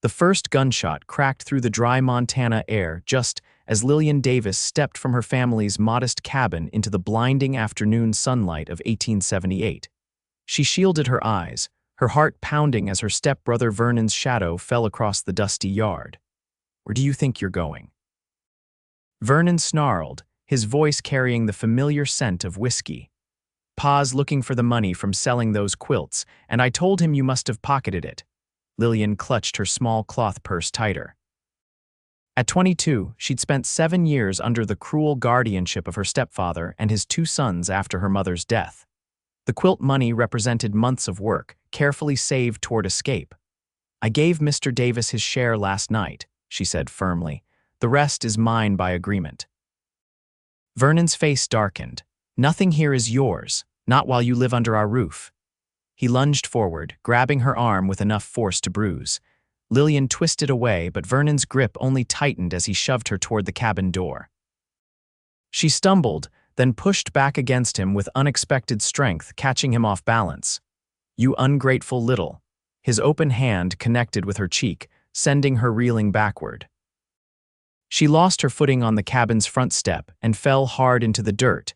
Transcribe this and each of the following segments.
The first gunshot cracked through the dry Montana air just as Lillian Davis stepped from her family's modest cabin into the blinding afternoon sunlight of 1878. She shielded her eyes, her heart pounding as her stepbrother Vernon's shadow fell across the dusty yard. "Where do you think you're going?" Vernon snarled, his voice carrying the familiar scent of whiskey. "Pa's looking for the money from selling those quilts, and I told him you must have pocketed it." Lillian clutched her small cloth purse tighter. At 22, she'd spent 7 years under the cruel guardianship of her stepfather and his 2 sons after her mother's death. The quilt money represented months of work, carefully saved toward escape. "I gave Mr. Davis his share last night," she said firmly. "The rest is mine by agreement." Vernon's face darkened. "Nothing here is yours, not while you live under our roof." He lunged forward, grabbing her arm with enough force to bruise. Lillian twisted away, but Vernon's grip only tightened as he shoved her toward the cabin door. She stumbled, then pushed back against him with unexpected strength, catching him off balance. "You ungrateful little." His open hand connected with her cheek, sending her reeling backward. She lost her footing on the cabin's front step and fell hard into the dirt,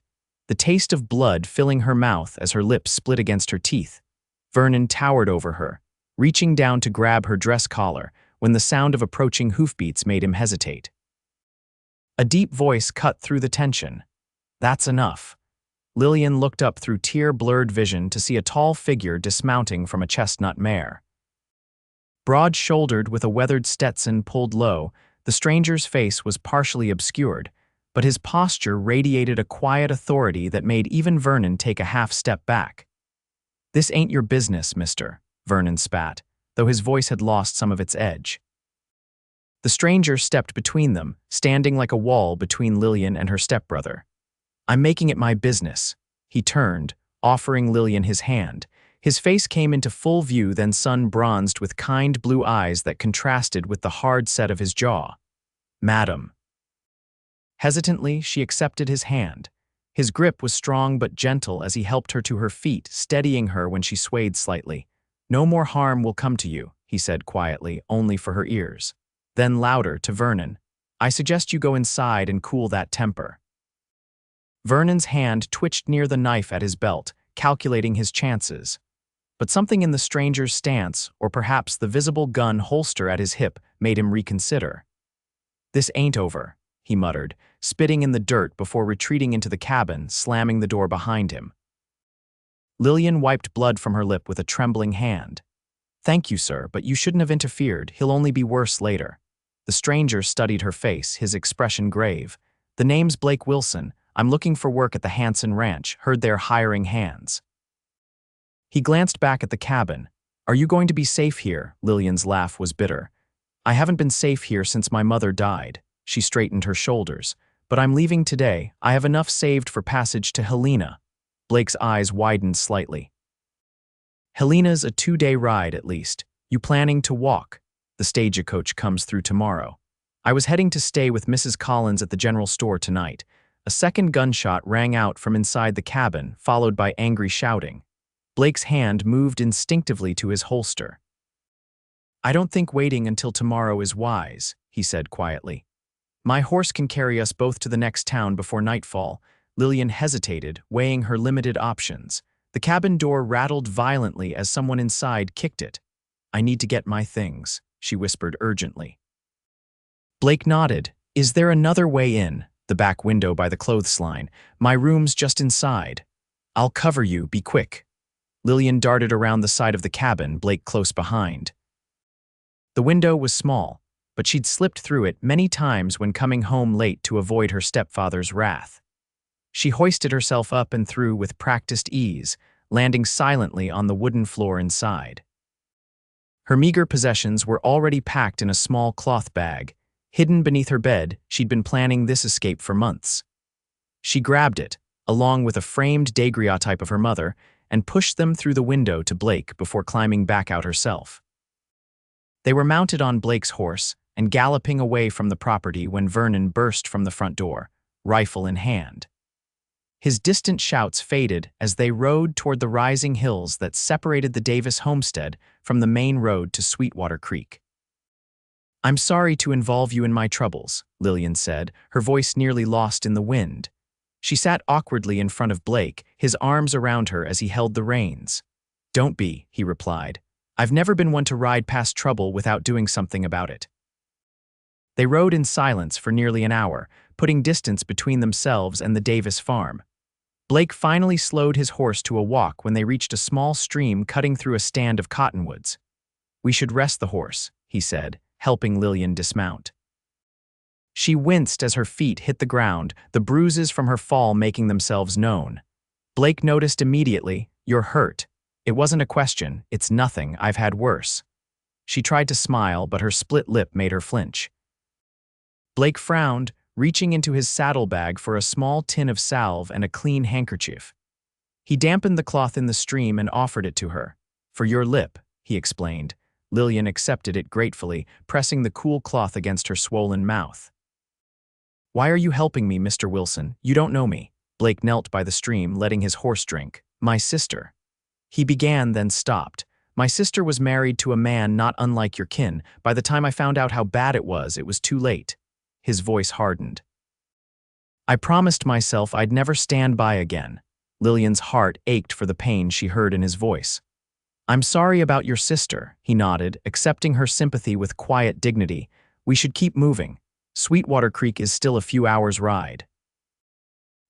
the taste of blood filling her mouth as her lips split against her teeth. Vernon towered over her, reaching down to grab her dress collar when the sound of approaching hoofbeats made him hesitate. A deep voice cut through the tension. "That's enough." Lillian looked up through tear-blurred vision to see a tall figure dismounting from a chestnut mare. Broad-shouldered with a weathered Stetson pulled low, the stranger's face was partially obscured, but his posture radiated a quiet authority that made even Vernon take a half step back. "This ain't your business, mister," Vernon spat, though his voice had lost some of its edge. The stranger stepped between them, standing like a wall between Lillian and her stepbrother. "I'm making it my business." He turned, offering Lillian his hand. His face came into full view, then sun-bronzed with kind blue eyes that contrasted with the hard set of his jaw. "Madam." Hesitantly, she accepted his hand. His grip was strong but gentle as he helped her to her feet, steadying her when she swayed slightly. "No more harm will come to you," he said quietly, only for her ears. Then louder to Vernon, "I suggest you go inside and cool that temper." Vernon's hand twitched near the knife at his belt, calculating his chances. But something in the stranger's stance, or perhaps the visible gun holster at his hip, made him reconsider. "This ain't over," he muttered, spitting in the dirt before retreating into the cabin, slamming the door behind him. Lillian wiped blood from her lip with a trembling hand. "Thank you, sir, but you shouldn't have interfered. He'll only be worse later." The stranger studied her face, his expression grave. "The name's Blake Wilson. I'm looking for work at the Hanson Ranch. Heard they're hiring hands." He glanced back at the cabin. "Are you going to be safe here?" Lillian's laugh was bitter. "I haven't been safe here since my mother died." She straightened her shoulders. "But I'm leaving today. I have enough saved for passage to Helena." Blake's eyes widened slightly. "Helena's a 2-day ride at least. You planning to walk? The stagecoach comes through tomorrow." "I was heading to stay with Mrs. Collins at the general store tonight." A second gunshot rang out from inside the cabin, followed by angry shouting. Blake's hand moved instinctively to his holster. "I don't think waiting until tomorrow is wise," he said quietly. "My horse can carry us both to the next town before nightfall." Lillian hesitated, weighing her limited options. The cabin door rattled violently as someone inside kicked it. "I need to get my things," she whispered urgently. Blake nodded. "Is there another way in?" "The back window by the clothesline. My room's just inside." "I'll cover you, be quick." Lillian darted around the side of the cabin, Blake close behind. The window was small, but she'd slipped through it many times when coming home late to avoid her stepfather's wrath. She hoisted herself up and through with practiced ease, landing silently on the wooden floor inside. Her meager possessions were already packed in a small cloth bag. Hidden beneath her bed, she'd been planning this escape for months. She grabbed it, along with a framed daguerreotype of her mother, and pushed them through the window to Blake before climbing back out herself. They were mounted on Blake's horse and galloping away from the property when Vernon burst from the front door, rifle in hand. His distant shouts faded as they rode toward the rising hills that separated the Davis homestead from the main road to Sweetwater Creek. I'm sorry to involve you in my troubles, Lillian said, her voice nearly lost in the wind. She sat awkwardly in front of Blake, his arms around her as he held the reins. Don't be, he replied. I've never been one to ride past trouble without doing something about it. They rode in silence for nearly an hour, putting distance between themselves and the Davis farm. Blake finally slowed his horse to a walk when they reached a small stream cutting through a stand of cottonwoods. We should rest the horse, he said, helping Lillian dismount. She winced as her feet hit the ground, the bruises from her fall making themselves known. Blake noticed immediately, "You're hurt." It wasn't a question, "It's nothing, I've had worse." She tried to smile, but her split lip made her flinch. Blake frowned, reaching into his saddlebag for a small tin of salve and a clean handkerchief. He dampened the cloth in the stream and offered it to her. "For your lip," he explained. Lillian accepted it gratefully, pressing the cool cloth against her swollen mouth. "Why are you helping me, Mr. Wilson? You don't know me." Blake knelt by the stream, letting his horse drink. "My sister." He began, then stopped. "My sister was married to a man not unlike your kin. By the time I found out how bad it was too late." His voice hardened. "I promised myself I'd never stand by again." Lillian's heart ached for the pain she heard in his voice. "I'm sorry about your sister," he nodded, accepting her sympathy with quiet dignity. "We should keep moving. Sweetwater Creek is still a few hours' ride."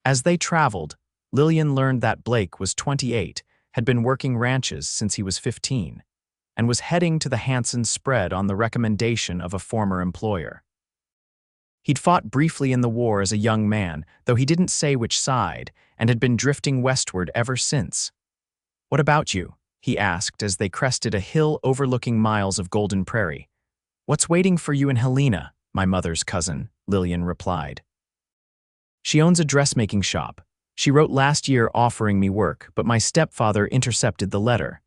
As they traveled, Lillian learned that Blake was 28, had been working ranches since he was 15, and was heading to the Hanson spread on the recommendation of a former employer. He'd fought briefly in the war as a young man, though he didn't say which side, and had been drifting westward ever since. "What about you?" he asked as they crested a hill overlooking miles of golden prairie. "What's waiting for you in Helena, my mother's cousin?" Lillian replied. "She owns a dressmaking shop. She wrote last year offering me work, but my stepfather intercepted the letter."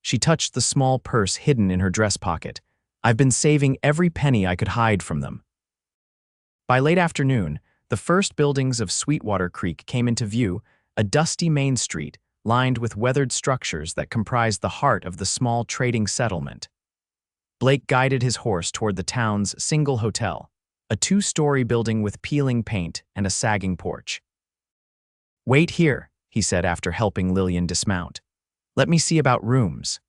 She touched the small purse hidden in her dress pocket. "I've been saving every penny I could hide from them." By late afternoon, the first buildings of Sweetwater Creek came into view, a dusty main street lined with weathered structures that comprised the heart of the small trading settlement. Blake guided his horse toward the town's single hotel, a two-story building with peeling paint and a sagging porch. "Wait here," he said after helping Lillian dismount. "Let me see about rooms."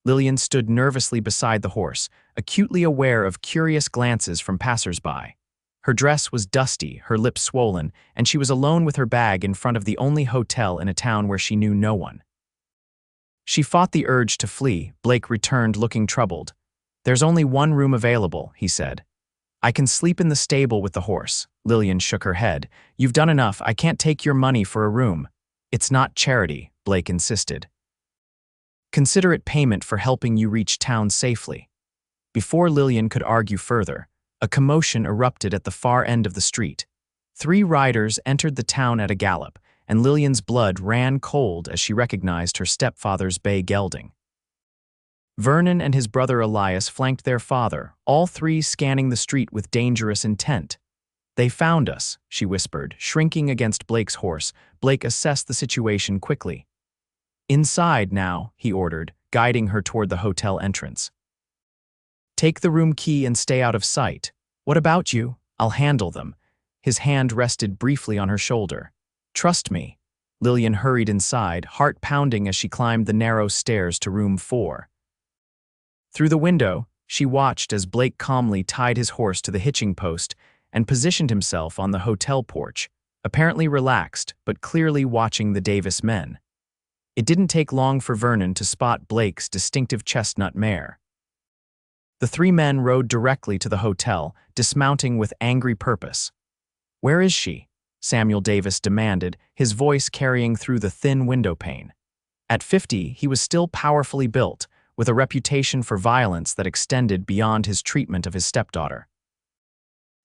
Lillian stood nervously beside the horse, acutely aware of curious glances from passers-by. Her dress was dusty, her lips swollen, and she was alone with her bag in front of the only hotel in a town where she knew no one. She fought the urge to flee. Blake returned looking troubled. "There's only one room available," he said. "I can sleep in the stable with the horse." Lillian shook her head. "You've done enough. I can't take your money for a room." "It's not charity," Blake insisted. "Consider it payment for helping you reach town safely." Before Lillian could argue further, a commotion erupted at the far end of the street. 3 riders entered the town at a gallop, and Lillian's blood ran cold as she recognized her stepfather's bay gelding. Vernon and his brother Elias flanked their father, all 3 scanning the street with dangerous intent. "They found us," she whispered, shrinking against Blake's horse. Blake assessed the situation quickly. "Inside now," he ordered, guiding her toward the hotel entrance. "Take the room key and stay out of sight." "What about you?" "I'll handle them." His hand rested briefly on her shoulder. "Trust me." Lillian hurried inside, heart pounding as she climbed the narrow stairs to room 4. Through the window, she watched as Blake calmly tied his horse to the hitching post and positioned himself on the hotel porch, apparently relaxed but clearly watching the Davis men. It didn't take long for Vernon to spot Blake's distinctive chestnut mare. The 3 men rode directly to the hotel, dismounting with angry purpose. "Where is she?" Samuel Davis demanded, his voice carrying through the thin windowpane. At 50, he was still powerfully built, with a reputation for violence that extended beyond his treatment of his stepdaughter.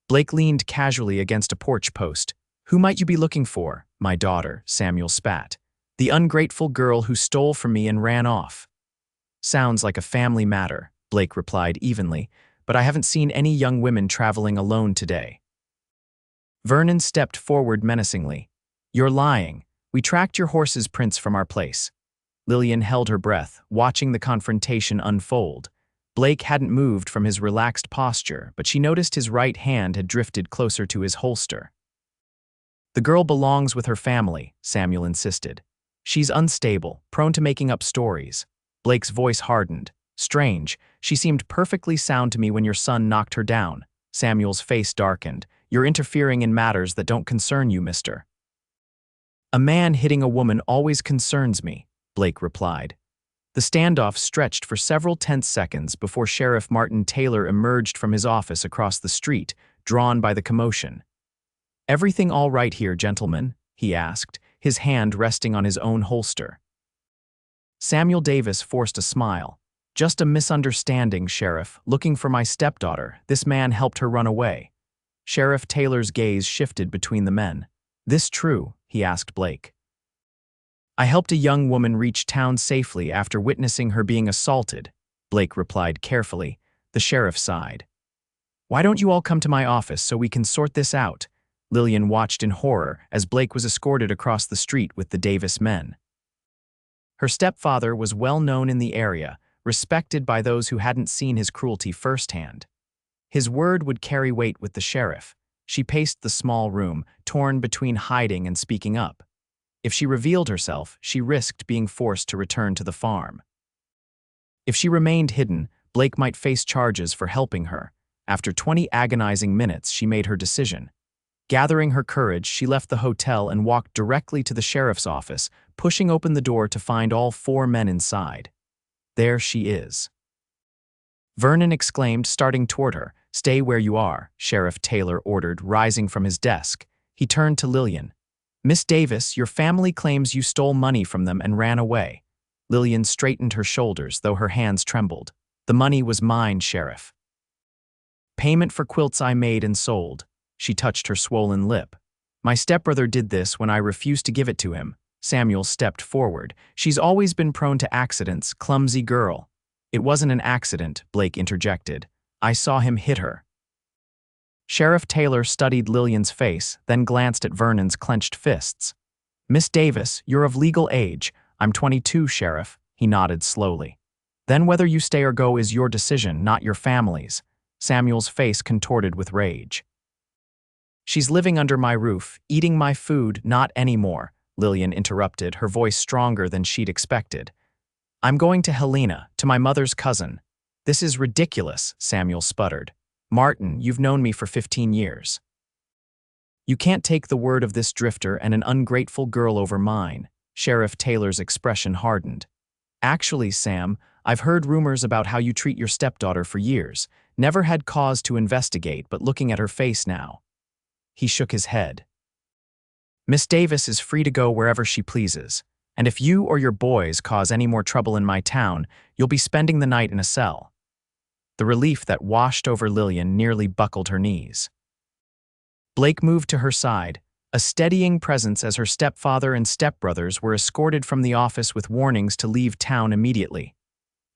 Blake leaned casually against a porch post. "Who might you be looking for?" "My daughter," Samuel spat. "The ungrateful girl who stole from me and ran off." "Sounds like a family matter," Blake replied evenly, "but I haven't seen any young women traveling alone today." Vernon stepped forward menacingly. "You're lying. We tracked your horse's prints from our place." Lillian held her breath, watching the confrontation unfold. Blake hadn't moved from his relaxed posture, but she noticed his right hand had drifted closer to his holster. "The girl belongs with her family," Samuel insisted. "She's unstable, prone to making up stories." Blake's voice hardened. "Strange, she seemed perfectly sound to me when your son knocked her down." Samuel's face darkened. "You're interfering in matters that don't concern you, mister." "A man hitting a woman always concerns me," Blake replied. The standoff stretched for several tense seconds before Sheriff Martin Taylor emerged from his office across the street, drawn by the commotion. "Everything all right here, gentlemen?" he asked, his hand resting on his own holster. Samuel Davis forced a smile. "Just a misunderstanding, Sheriff. Looking for my stepdaughter. This man helped her run away." Sheriff Taylor's gaze shifted between the men. "This true?" he asked Blake. "I helped a young woman reach town safely after witnessing her being assaulted," Blake replied carefully. The sheriff sighed. "Why don't you all come to my office so we can sort this out?" Lillian watched in horror as Blake was escorted across the street with the Davis men. Her stepfather was well known in the area, respected by those who hadn't seen his cruelty firsthand. His word would carry weight with the sheriff. She paced the small room, torn between hiding and speaking up. If she revealed herself, she risked being forced to return to the farm. If she remained hidden, Blake might face charges for helping her. After 20 agonizing minutes, she made her decision. Gathering her courage, she left the hotel and walked directly to the sheriff's office, pushing open the door to find all 4 men inside. "There she is," Vernon exclaimed, starting toward her. "Stay where you are," Sheriff Taylor ordered, rising from his desk. He turned to Lillian. "Miss Davis, your family claims you stole money from them and ran away." Lillian straightened her shoulders, though her hands trembled. "The money was mine, Sheriff. Payment for quilts I made and sold." She touched her swollen lip. "My stepbrother did this when I refused to give it to him." Samuel stepped forward. "She's always been prone to accidents, clumsy girl." "It wasn't an accident," Blake interjected. "I saw him hit her." Sheriff Taylor studied Lillian's face, then glanced at Vernon's clenched fists. "Miss Davis, you're of legal age." "I'm 22, Sheriff," he nodded slowly. "Then whether you stay or go is your decision, not your family's." Samuel's face contorted with rage. "She's living under my roof, eating my food, not anymore," Lillian interrupted, her voice stronger than she'd expected. "I'm going to Helena, to my mother's cousin." "This is ridiculous," Samuel sputtered. "Martin, you've known me for 15 years. You can't take the word of this drifter and an ungrateful girl over mine." Sheriff Taylor's expression hardened. "Actually, Sam, I've heard rumors about how you treat your stepdaughter for years. Never had cause to investigate, but looking at her face now." He shook his head. "Miss Davis is free to go wherever she pleases, and if you or your boys cause any more trouble in my town, you'll be spending the night in a cell." The relief that washed over Lillian nearly buckled her knees. Blake moved to her side, a steadying presence as her stepfather and stepbrothers were escorted from the office with warnings to leave town immediately.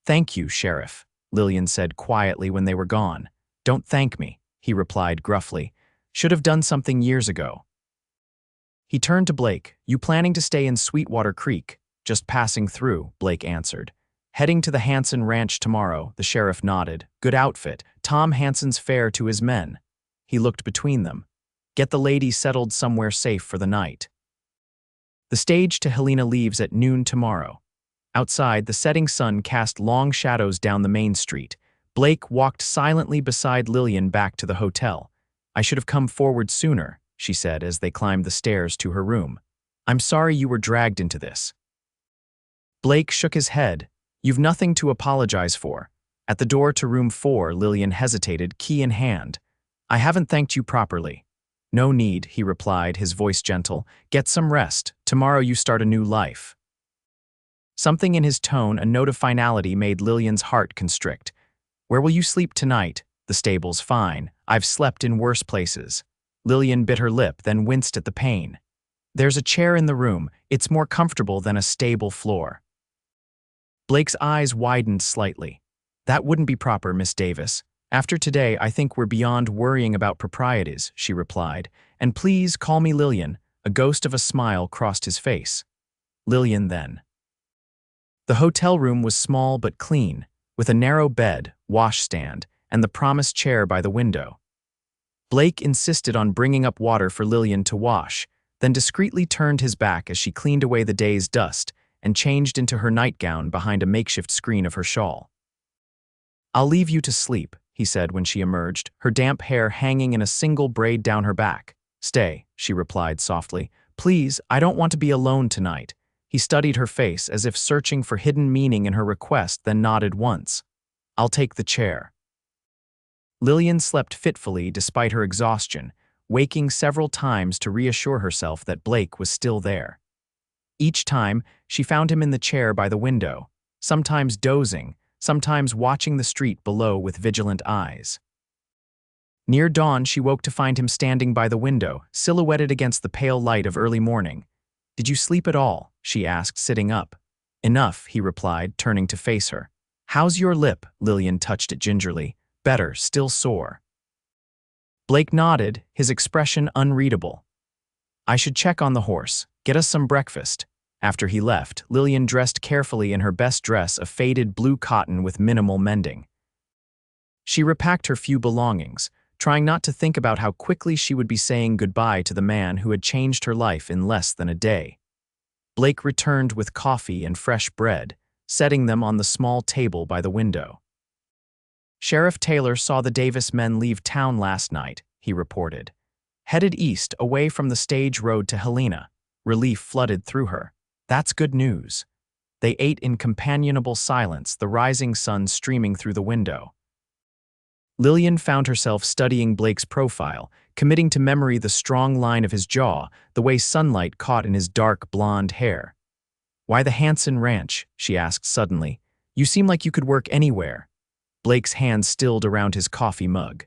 "Thank you, Sheriff," Lillian said quietly when they were gone. "Don't thank me," he replied gruffly. "Should have done something years ago." He turned to Blake. "You planning to stay in Sweetwater Creek?" "Just passing through," Blake answered. "Heading to the Hanson Ranch tomorrow," the sheriff nodded. "Good outfit. Tom Hanson's fare to his men." He looked between them. "Get the lady settled somewhere safe for the night." The stage to Helena leaves at noon tomorrow. Outside, the setting sun cast long shadows down the main street. Blake walked silently beside Lillian back to the hotel. "I should have come forward sooner," she said as they climbed the stairs to her room. "I'm sorry you were dragged into this." Blake shook his head. "You've nothing to apologize for." At the door to room 4, Lillian hesitated, key in hand. "I haven't thanked you properly." "No need," he replied, his voice gentle. "Get some rest. Tomorrow you start a new life." Something in his tone, a note of finality, made Lillian's heart constrict. "Where will you sleep tonight?" "The stable's fine. I've slept in worse places." Lillian bit her lip, then winced at the pain. "There's a chair in the room. It's more comfortable than a stable floor." Blake's eyes widened slightly. "That wouldn't be proper, Miss Davis. After today, I think we're beyond worrying about proprieties," she replied. "And please call me Lillian." A ghost of a smile crossed his face. "Lillian, then." The hotel room was small but clean. with a narrow bed, washstand, and the promised chair by the window. Blake insisted on bringing up water for Lillian to wash, then discreetly turned his back as she cleaned away the day's dust and changed into her nightgown behind a makeshift screen of her shawl. "I'll leave you to sleep," he said when she emerged, her damp hair hanging in a single braid down her back. "Stay," she replied softly. "Please, I don't want to be alone tonight." He studied her face as if searching for hidden meaning in her request, then nodded once. "I'll take the chair." Lillian slept fitfully despite her exhaustion, waking several times to reassure herself that Blake was still there. Each time, she found him in the chair by the window, sometimes dozing, sometimes watching the street below with vigilant eyes. Near dawn, she woke to find him standing by the window, silhouetted against the pale light of early morning. "Did you sleep at all?" she asked, sitting up. "Enough," he replied, turning to face her. "How's your lip?" Lillian touched it gingerly. "Better, still sore." Blake nodded, his expression unreadable. "I should check on the horse. Get us some breakfast." After he left, Lillian dressed carefully in her best dress of faded blue cotton with minimal mending. She repacked her few belongings, trying not to think about how quickly she would be saying goodbye to the man who had changed her life in less than a day. Blake returned with coffee and fresh bread, setting them on the small table by the window. "Sheriff Taylor saw the Davis men leave town last night," he reported. "Headed east, away from the stage road to Helena." Relief flooded through her. "That's good news." They ate in companionable silence, the rising sun streaming through the window. Lillian found herself studying Blake's profile, committing to memory the strong line of his jaw, the way sunlight caught in his dark blonde hair. "Why the Hanson Ranch?" she asked suddenly. "You seem like you could work anywhere." Blake's hand stilled around his coffee mug.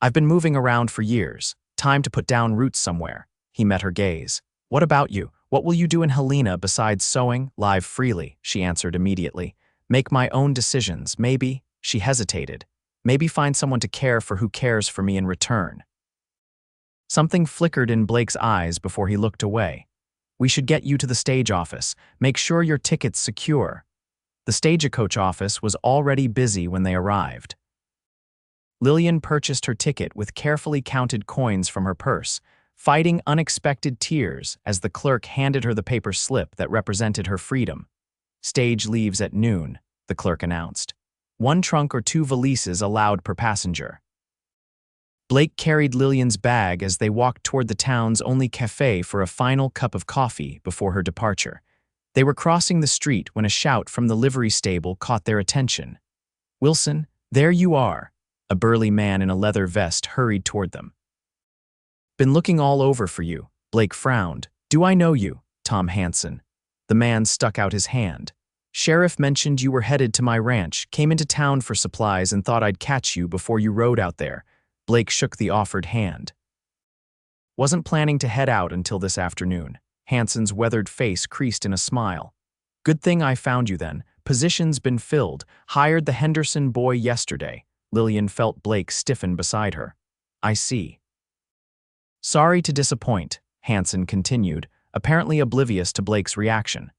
"I've been moving around for years. Time to put down roots somewhere." He met her gaze. "What about you? What will you do in Helena besides sewing?" "Live freely," she answered immediately. "Make my own decisions, maybe." She hesitated. "Maybe find someone to care for who cares for me in return." Something flickered in Blake's eyes before he looked away. "We should get you to the stage office. Make sure your ticket's secure." The stagecoach office was already busy when they arrived. Lillian purchased her ticket with carefully counted coins from her purse, fighting unexpected tears as the clerk handed her the paper slip that represented her freedom. "Stage leaves at noon," the clerk announced. "1 trunk or 2 valises allowed per passenger." Blake carried Lillian's bag as they walked toward the town's only cafe for a final cup of coffee before her departure. They were crossing the street when a shout from the livery stable caught their attention. "Wilson, there you are!" A burly man in a leather vest hurried toward them. "Been looking all over for you." Blake frowned. "Do I know you?" "Tom Hanson." The man stuck out his hand. "Sheriff mentioned you were headed to my ranch, came into town for supplies and thought I'd catch you before you rode out there." Blake shook the offered hand. "Wasn't planning to head out until this afternoon." Hanson's weathered face creased in a smile. "Good thing I found you then. Position's been filled. Hired the Henderson boy yesterday." Lillian felt Blake stiffen beside her. "I see." "Sorry to disappoint," Hanson continued, apparently oblivious to Blake's reaction.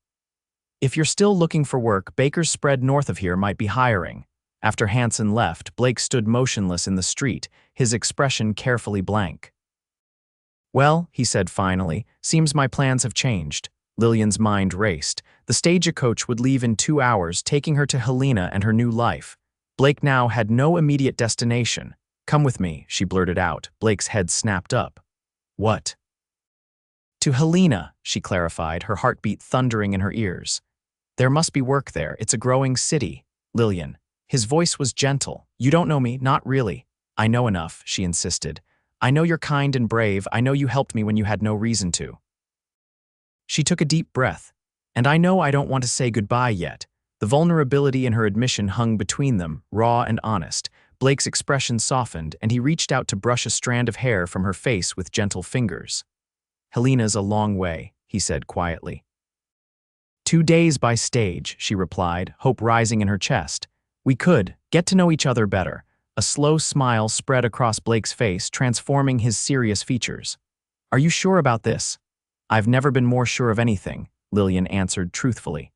"If you're still looking for work, Baker's Spread north of here might be hiring." After Hanson left, Blake stood motionless in the street, his expression carefully blank. "Well," he said finally, "seems my plans have changed." Lillian's mind raced. The stagecoach would leave in 2 hours, taking her to Helena and her new life. Blake now had no immediate destination. "Come with me," she blurted out. Blake's head snapped up. "What?" "To Helena," she clarified, her heartbeat thundering in her ears. "There must be work there. It's a growing city." "Lillian." His voice was gentle. "You don't know me, not really." "I know enough," she insisted. "I know you're kind and brave. I know you helped me when you had no reason to." She took a deep breath. "And I know I don't want to say goodbye yet." The vulnerability in her admission hung between them, raw and honest. Blake's expression softened, and he reached out to brush a strand of hair from her face with gentle fingers. "Helena's a long way," he said quietly. 2 days by stage," she replied, hope rising in her chest. "We could get to know each other better." A slow smile spread across Blake's face, transforming his serious features. "Are you sure about this?" "I've never been more sure of anything," Lillian answered truthfully.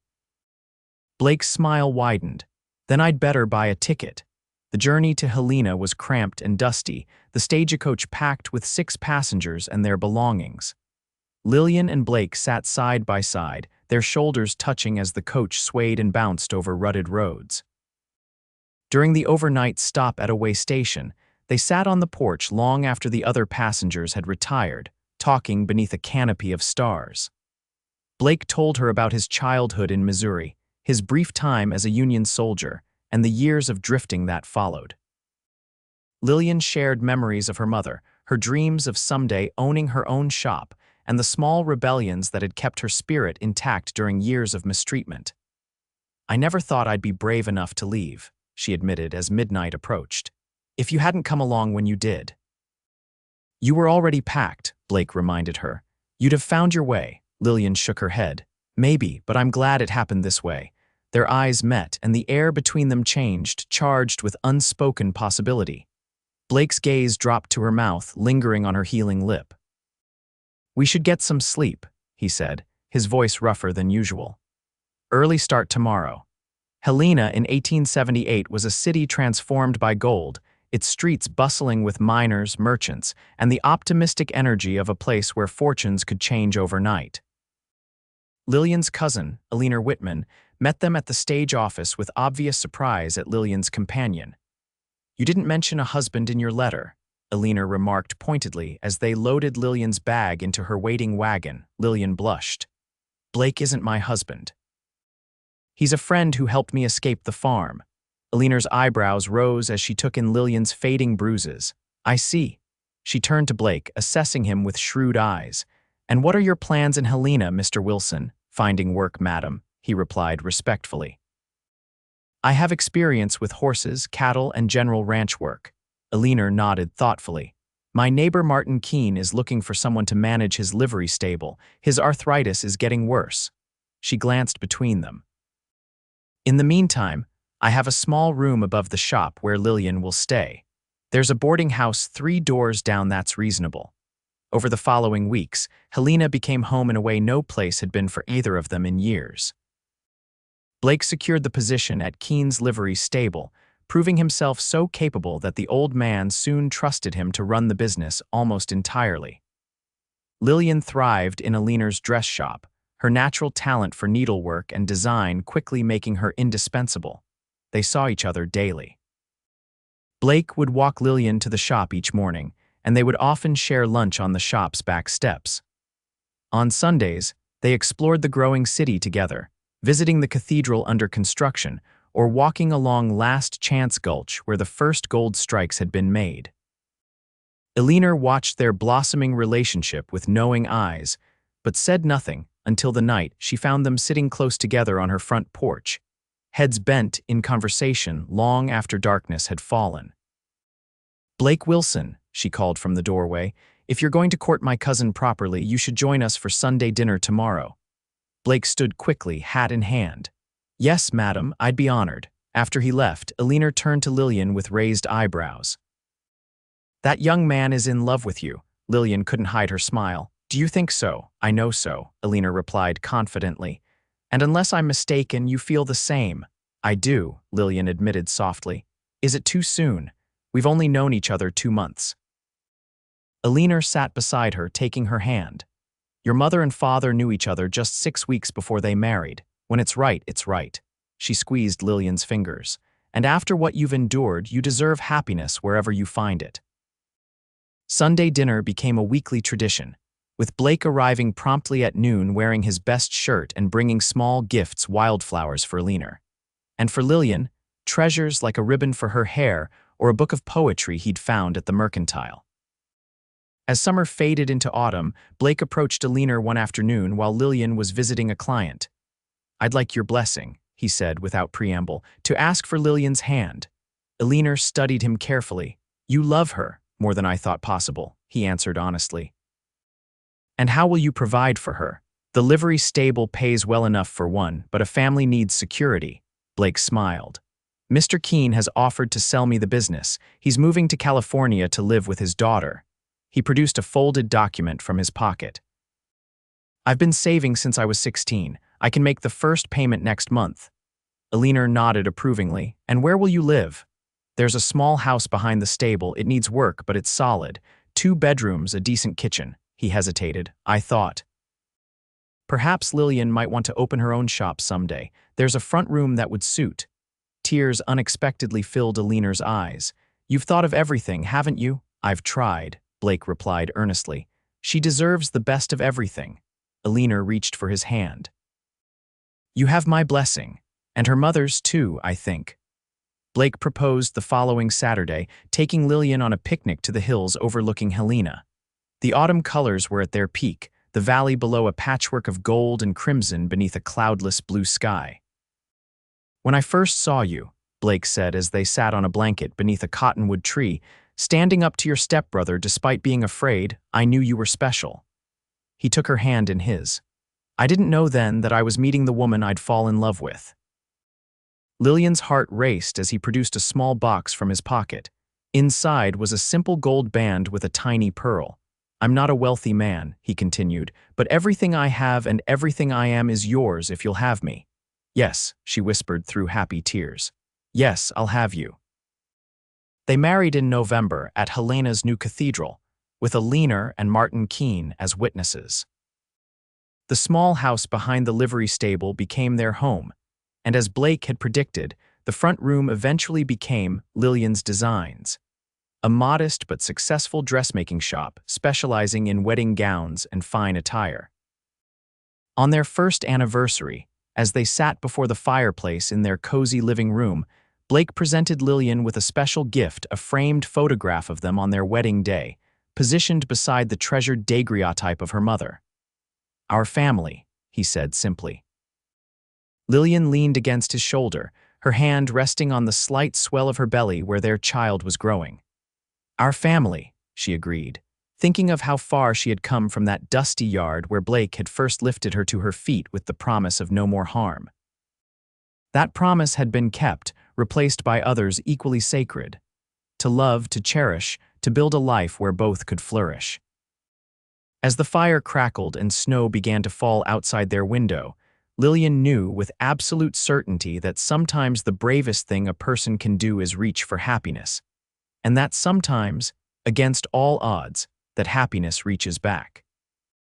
Blake's smile widened. Then I'd better buy a ticket. The journey to Helena was cramped and dusty, the stagecoach packed with 6 passengers and their belongings. Lillian and Blake sat side by side, their shoulders touching as the coach swayed and bounced over rutted roads. During the overnight stop at a way station, they sat on the porch long after the other passengers had retired, talking beneath a canopy of stars. Blake told her about his childhood in Missouri, his brief time as a Union soldier, and the years of drifting that followed. Lillian shared memories of her mother, her dreams of someday owning her own shop, and the small rebellions that had kept her spirit intact during years of mistreatment. "I never thought I'd be brave enough to leave," she admitted as midnight approached. "If you hadn't come along when you did." "You were already packed," Blake reminded her. "You'd have found your way." Lillian shook her head. "Maybe, but I'm glad it happened this way." Their eyes met, and the air between them changed, charged with unspoken possibility. Blake's gaze dropped to her mouth, lingering on her healing lip. "We should get some sleep," he said, his voice rougher than usual. "Early start tomorrow." Helena in 1878 was a city transformed by gold, its streets bustling with miners, merchants, and the optimistic energy of a place where fortunes could change overnight. Lillian's cousin, Helena Whitman, met them at the stage office with obvious surprise at Lillian's companion. "You didn't mention a husband in your letter," Helena remarked pointedly as they loaded Lillian's bag into her waiting wagon. Lillian blushed. "Blake isn't my husband. He's a friend who helped me escape the farm." Helena's eyebrows rose as she took in Lillian's fading bruises. "I see." She turned to Blake, assessing him with shrewd eyes. "And what are your plans in Helena, Mr. Wilson?" "Finding work, madam," he replied respectfully. "I have experience with horses, cattle, and general ranch work." Helena nodded thoughtfully. "My neighbor Martin Keene is looking for someone to manage his livery stable. His arthritis is getting worse." She glanced between them. "In the meantime, I have a small room above the shop where Lillian will stay. There's a boarding house 3 doors down that's reasonable." Over the following weeks, Helena became home in a way no place had been for either of them in years. Blake secured the position at Keene's livery stable, proving himself so capable that the old man soon trusted him to run the business almost entirely. Lillian thrived in Helena's dress shop, her natural talent for needlework and design quickly making her indispensable. They saw each other daily. Blake would walk Lillian to the shop each morning, and they would often share lunch on the shop's back steps. On Sundays, they explored the growing city together, visiting the cathedral under construction or walking along Last Chance Gulch where the first gold strikes had been made. Helena watched their blossoming relationship with knowing eyes, but said nothing until the night she found them sitting close together on her front porch, heads bent in conversation long after darkness had fallen. "Blake Wilson," she called from the doorway, "if you're going to court my cousin properly, you should join us for Sunday dinner tomorrow." Blake stood quickly, hat in hand. "Yes, madam, I'd be honored." After he left, Helena turned to Lillian with raised eyebrows. "That young man is in love with you." Lillian couldn't hide her smile. "Do you think so?" "I know so," Helena replied confidently. "And unless I'm mistaken, you feel the same." "I do," Lillian admitted softly. "Is it too soon? We've only known each other 2 months." Helena sat beside her, taking her hand. "Your mother and father knew each other just 6 weeks before they married. When it's right, it's right." She squeezed Lillian's fingers. "And after what you've endured, you deserve happiness wherever you find it." Sunday dinner became a weekly tradition, with Blake arriving promptly at noon wearing his best shirt and bringing small gifts, wildflowers for Helena. And for Lillian, treasures like a ribbon for her hair or a book of poetry he'd found at the mercantile. As summer faded into autumn, Blake approached Helena one afternoon while Lillian was visiting a client. "I'd like your blessing," he said without preamble, to ask for Lillian's hand. Helena studied him carefully. "You love her more than I thought possible," he answered honestly. "And how will you provide for her?" "The livery stable pays well enough for one, but a family needs security." Blake smiled. "Mr. Keene has offered to sell me the business. He's moving to California to live with his daughter." He produced a folded document from his pocket. "I've been saving since I was 16. I can make the first payment next month." Helena nodded approvingly. And where will you live? There's a small house behind the stable. It needs work, but it's solid. 2 bedrooms, a decent kitchen. He hesitated. I thought. Perhaps Lillian might want to open her own shop someday. There's a front room that would suit. Tears unexpectedly filled Helena's eyes. You've thought of everything, haven't you? I've tried, Blake replied earnestly. She deserves the best of everything. Helena reached for his hand. You have my blessing. And her mother's too, I think. Blake proposed the following Saturday, taking Lillian on a picnic to the hills overlooking Helena. The autumn colors were at their peak, the valley below a patchwork of gold and crimson beneath a cloudless blue sky. When I first saw you, Blake said as they sat on a blanket beneath a cottonwood tree, standing up to your stepbrother despite being afraid, I knew you were special. He took her hand in his. I didn't know then that I was meeting the woman I'd fall in love with. Lillian's heart raced as he produced a small box from his pocket. Inside was a simple gold band with a tiny pearl. I'm not a wealthy man, he continued, but everything I have and everything I am is yours if you'll have me. Yes, she whispered through happy tears. Yes, I'll have you. They married in November at Helena's new cathedral, with Helena and Martin Keene as witnesses. The small house behind the livery stable became their home, and as Blake had predicted, the front room eventually became Lillian's Designs, a modest but successful dressmaking shop specializing in wedding gowns and fine attire. On their first anniversary, as they sat before the fireplace in their cozy living room, Blake presented Lillian with a special gift, a framed photograph of them on their wedding day, positioned beside the treasured daguerreotype of her mother. Our family, he said simply. Lillian leaned against his shoulder, her hand resting on the slight swell of her belly where their child was growing. Our family, she agreed, thinking of how far she had come from that dusty yard where Blake had first lifted her to her feet with the promise of no more harm. That promise had been kept, replaced by others equally sacred. To love, to cherish, to build a life where both could flourish. As the fire crackled and snow began to fall outside their window, Lillian knew with absolute certainty that sometimes the bravest thing a person can do is reach for happiness, and that sometimes, against all odds, that happiness reaches back.